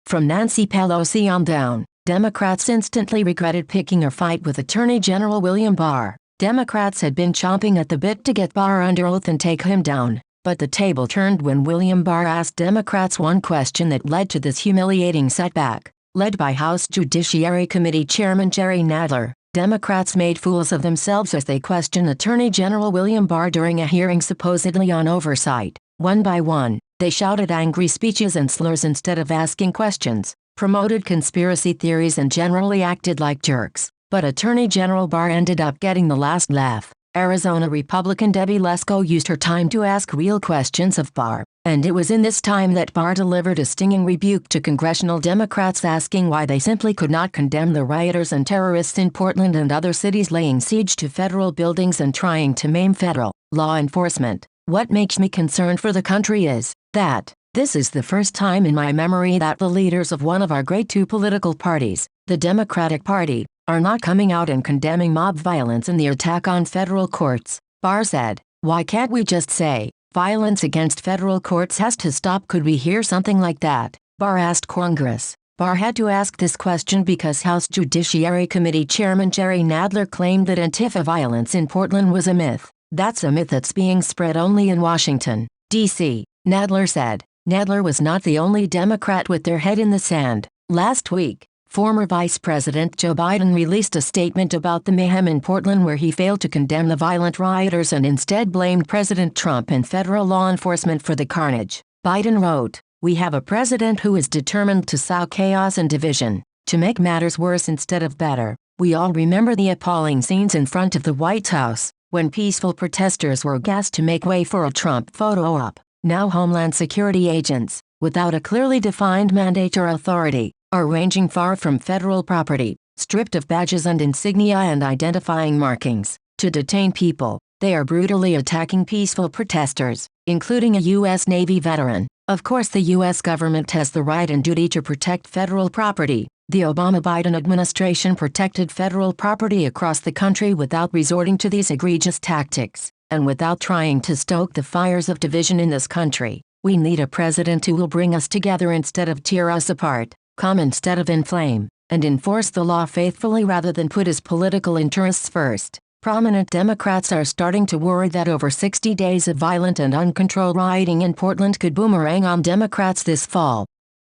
From Nancy Pelosi on down, Democrats instantly regretted picking a fight with Attorney General William Barr. Democrats had been chomping at the bit to get Barr under oath and take him down, but the table turned when William Barr asked Democrats one question that led to this humiliating setback. Led by House Judiciary Committee Chairman Jerry Nadler, Democrats made fools of themselves as they questioned Attorney General William Barr during a hearing supposedly on oversight. One by one, they shouted angry speeches and slurs instead of asking questions, promoted conspiracy theories and generally acted like jerks. But Attorney General Barr ended up getting the last laugh. Arizona Republican Debbie Lesko used her time to ask real questions of Barr, and it was in this time that Barr delivered a stinging rebuke to congressional Democrats asking why they simply could not condemn the rioters and terrorists in Portland and other cities laying siege to federal buildings and trying to maim federal law enforcement. What makes me concerned for the country is that this is the first time in my memory that the leaders of one of our great two political parties, the Democratic Party, are not coming out and condemning mob violence and the attack on federal courts. Barr said, "Why can't we just say, violence against federal courts has to stop? Could we hear something like that?" Barr asked Congress. Barr had to ask this question because House Judiciary Committee Chairman Jerry Nadler claimed that Antifa violence in Portland was a myth. "That's a myth that's being spread only in Washington, D.C., Nadler said. Nadler was not the only Democrat with their head in the sand. Last week, former Vice President Joe Biden released a statement about the mayhem in Portland where he failed to condemn the violent rioters and instead blamed President Trump and federal law enforcement for the carnage. Biden wrote, "We have a president who is determined to sow chaos and division, to make matters worse instead of better." We all remember the appalling scenes in front of the White House, when peaceful protesters were gassed to make way for a Trump photo op. Now Homeland Security agents, without a clearly defined mandate or authority, are ranging far from federal property, stripped of badges and insignia and identifying markings, to detain people. They are brutally attacking peaceful protesters, including a U.S. Navy veteran. Of course, the U.S. government has the right and duty to protect federal property. The Obama-Biden administration protected federal property across the country without resorting to these egregious tactics, and without trying to stoke the fires of division in this country. We need a president who will bring us together instead of tear us apart, calm instead of inflame, and enforce the law faithfully rather than put his political interests first. Prominent Democrats are starting to worry that over 60 days of violent and uncontrolled rioting in Portland could boomerang on Democrats this fall.